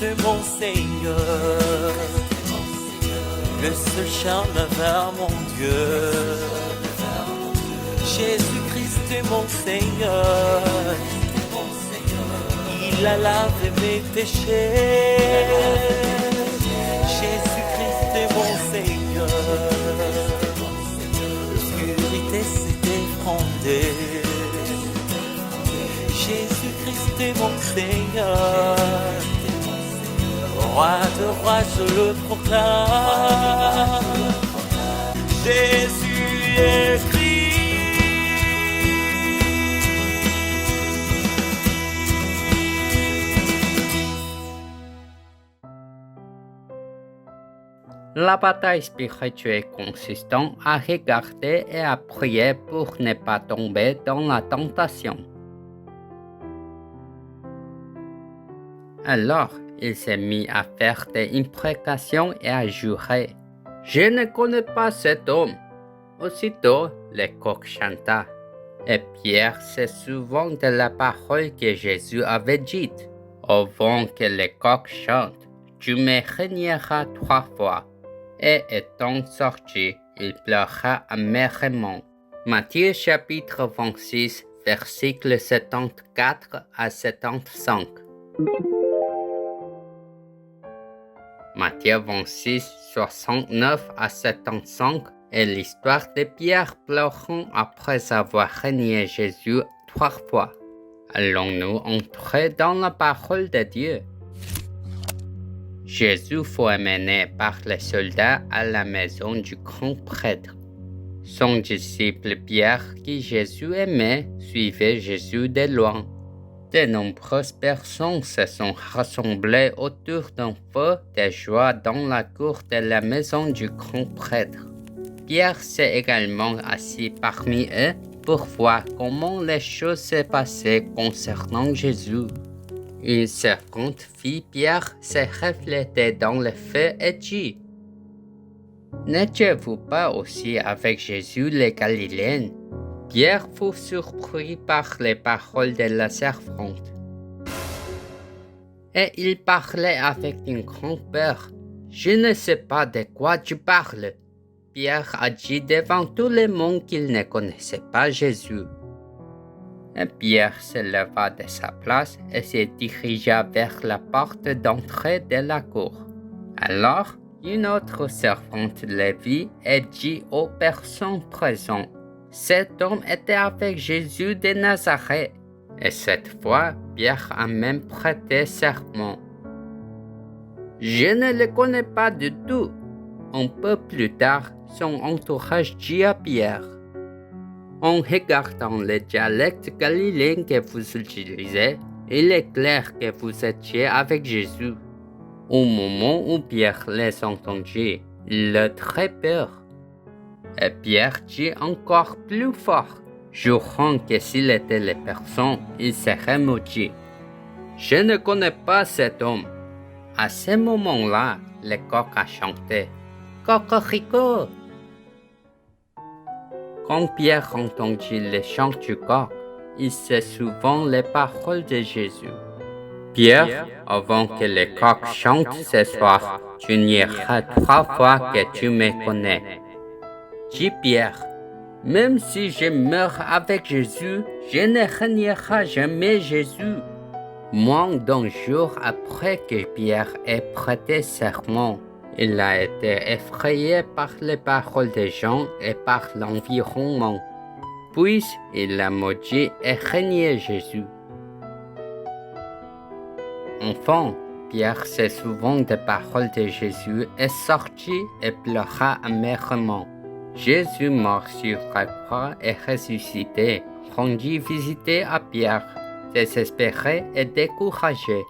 Jésus-Christ, mon Seigneur, le seul chemin vers mon Dieu. Jésus-Christ, mon Seigneur, il a lavé mes péchés. Jésus-Christ, mon Seigneur, l'obscurité s'est effondrée. Jésus-Christ, mon Seigneur, roi de rois, je le proclame. Jésus est Christ. La bataille spirituelle consiste à regarder et à prier pour ne pas tomber dans la tentation. Alors, il s'est mis à faire des imprécations et à jurer. « Je ne connais pas cet homme. » Aussitôt, le coq chanta. Et Pierre se souvint de la parole que Jésus avait dite. « Avant que le coq chante, tu me renieras 3 fois. » Et étant sorti, il pleura amèrement. Matthieu chapitre 26, versets 74 à 75. Matthieu 26, 69 à 75 est l'histoire de Pierre pleurant après avoir renié Jésus 3 fois. Allons-nous entrer dans la parole de Dieu? Jésus fut amené par les soldats à la maison du grand prêtre. Son disciple Pierre, qui Jésus aimait, suivait Jésus de loin. De nombreuses personnes se sont rassemblées autour d'un feu de joie dans la cour de la maison du grand prêtre. Pierre s'est également assis parmi eux pour voir comment les choses se passaient concernant Jésus. Une servante vit Pierre se refléter dans le feu et dit: « N'étiez-vous pas aussi avec Jésus le Galiléen? » Pierre fut surpris par les paroles de la servante. Et il parlait avec une grande peur. « Je ne sais pas de quoi tu parles. » Pierre a dit devant tout le monde qu'il ne connaissait pas Jésus. Et Pierre se leva de sa place et se dirigea vers la porte d'entrée de la cour. Alors, une autre servante le vit et dit aux personnes présentes: « Cet homme était avec Jésus de Nazareth. » Et cette fois, Pierre a même prêté serment. « Je ne le connais pas du tout. » Un peu plus tard, son entourage dit à Pierre: « En regardant le dialecte galiléen que vous utilisez, il est clair que vous étiez avec Jésus. » Au moment où Pierre les entendit, il eut très peur. Et Pierre dit encore plus fort, jurant que s'il était les personnes, il serait maudit. « Je ne connais pas cet homme. » À ce moment-là, le coq a chanté « Cocorico !» Quand Pierre entendit le chant du coq, il se souvint les paroles de Jésus. « Pierre, avant que le coq chante ce soir, tu nieras 3 fois que tu me connais. » Dit Pierre, « Même si je meurs avec Jésus, je ne renierai jamais Jésus. » Moins d'un jour après que Pierre ait prêté serment, il a été effrayé par les paroles des gens et par l'environnement. Puis il a maudit et renié Jésus. Enfin, Pierre se souvint des paroles de Jésus et sortit et pleura amèrement. Jésus mort sur la croix et ressuscité, rendit visite à Pierre, désespéré et découragé.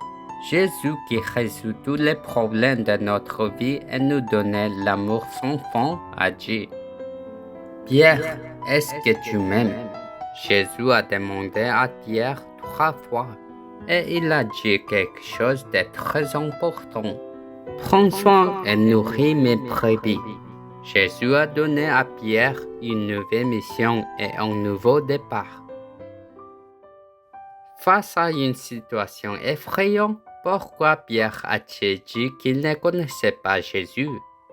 Jésus qui résout tous les problèmes de notre vie et nous donne l'amour sans fin a dit: « Pierre, est-ce que tu m'aimes? » Jésus a demandé à Pierre 3 fois et il a dit quelque chose de très important. « Prends soin et nourris mes brebis. » Jésus a donné à Pierre une nouvelle mission et un nouveau départ. Face à une situation effrayante, Pourquoi Pierre a-t-il dit qu'il ne connaissait pas Jésus?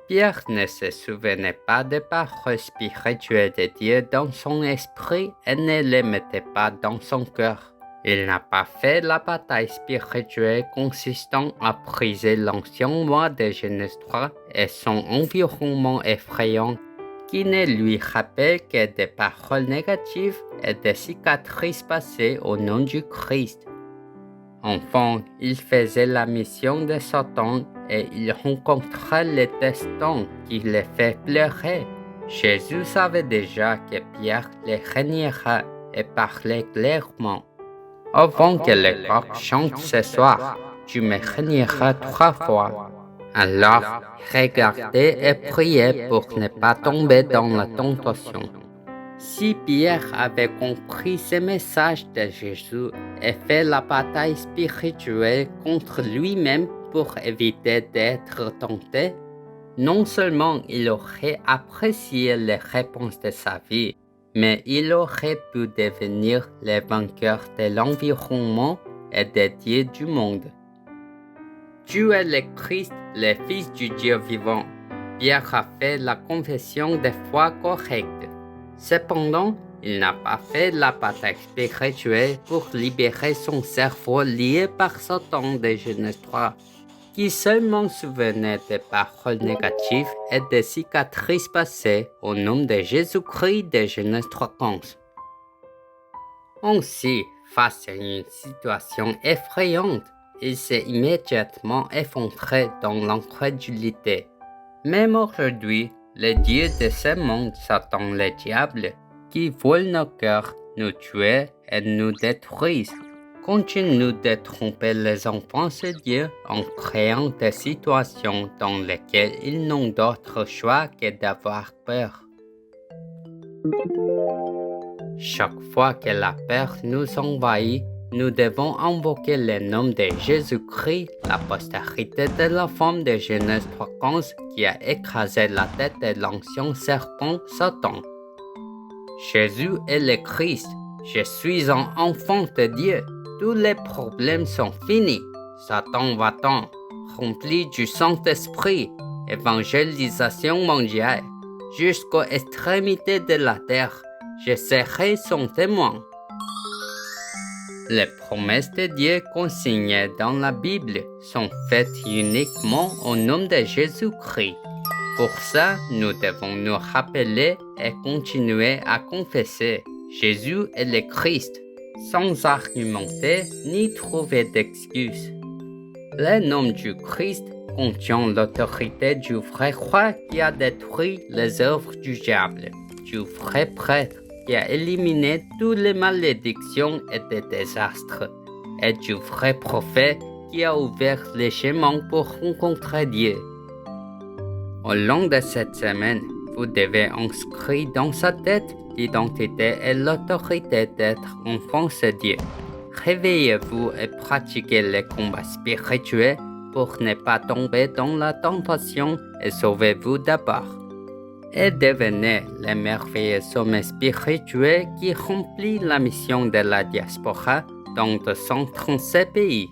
Pierre ne se souvenait pas des paroles spirituelles de Dieu dans son esprit et ne les mettait pas dans son cœur. Il n'a pas fait la bataille spirituelle consistant à briser l'ancien moi de Genèse 3 et son environnement effrayant qui ne lui rappelle que des paroles négatives et des cicatrices passées au nom du Christ. Enfin, il faisait la mission de Satan et il rencontra le destin qui le fait pleurer. Jésus savait déjà que Pierre le reniera et parlait clairement. Avant que le coq chante ce soir, tu me renieras 3 fois. Alors, regardez et priez pour ne pas tomber dans la tentation. Si Pierre avait compris ce message de Jésus et fait la bataille spirituelle contre lui-même pour éviter d'être tenté, non seulement il aurait apprécié les réponses de sa vie, mais il aurait pu devenir le vainqueur de l'environnement et des dieux du monde. Tu es le Christ, le Fils du Dieu vivant. Pierre a fait la confession de foi correcte. Cependant, il n'a pas fait la bataille spirituelle pour libérer son cerveau lié par Satan de Genèse 3, qui seulement souvenait des paroles négatives et des cicatrices passées au nom de Jésus-Christ de Genèse 3:15. Ainsi, face à une situation effrayante, il s'est immédiatement effondré dans l'incrédulité. Même aujourd'hui, le Dieu de ce monde, Satan le diable, qui vole nos cœurs, nous tuer et nous détruisent, continue de tromper les enfants de Dieu en créant des situations dans lesquelles ils n'ont d'autre choix que d'avoir peur. Chaque fois que la peur nous envahit, nous devons invoquer le nom de Jésus-Christ, la postérité de la femme de Genèse 3:15 qui a écrasé la tête de l'ancien serpent Satan. Jésus est le Christ. Je suis un enfant de Dieu. Tous les problèmes sont finis. Satan va-t'en, rempli du Saint-Esprit, évangélisation mondiale, jusqu'aux extrémités de la terre. Je serai son témoin. Les promesses de Dieu consignées dans la Bible sont faites uniquement au nom de Jésus-Christ. Pour ça, nous devons nous rappeler et continuer à confesser Jésus est le Christ, sans argumenter ni trouver d'excuses. Le nom du Christ contient l'autorité du vrai roi qui a détruit les œuvres du diable, du vrai prêtre qui a éliminé toutes les malédictions et les désastres, et du vrai prophète qui a ouvert les chemins pour rencontrer Dieu. Au long de cette semaine, vous devez inscrire dans sa tête l'identité et l'autorité d'être enfant de Dieu. Réveillez-vous et pratiquez les combats spirituels pour ne pas tomber dans la tentation et sauvez-vous d'abord. Et devenez le merveilleux sommet spirituel qui remplit la mission de la diaspora dans 237 pays.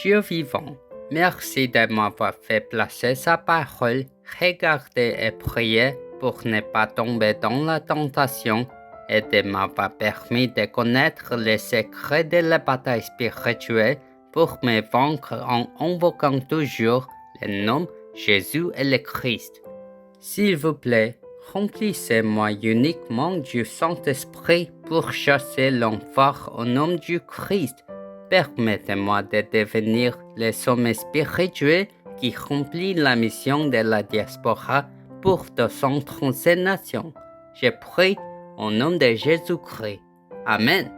Dieu vivant, merci de m'avoir fait placer sa parole, regarder et prier pour ne pas tomber dans la tentation et de m'avoir permis de connaître les secrets de la bataille spirituelle pour me vaincre en invoquant toujours le nom Jésus et le Christ. S'il vous plaît, remplissez-moi uniquement du Saint-Esprit pour chasser l'enfer au nom du Christ. Permettez-moi de devenir le sommet spirituel qui remplit la mission de la diaspora pour 237 nations. Je prie au nom de Jésus-Christ. Amen.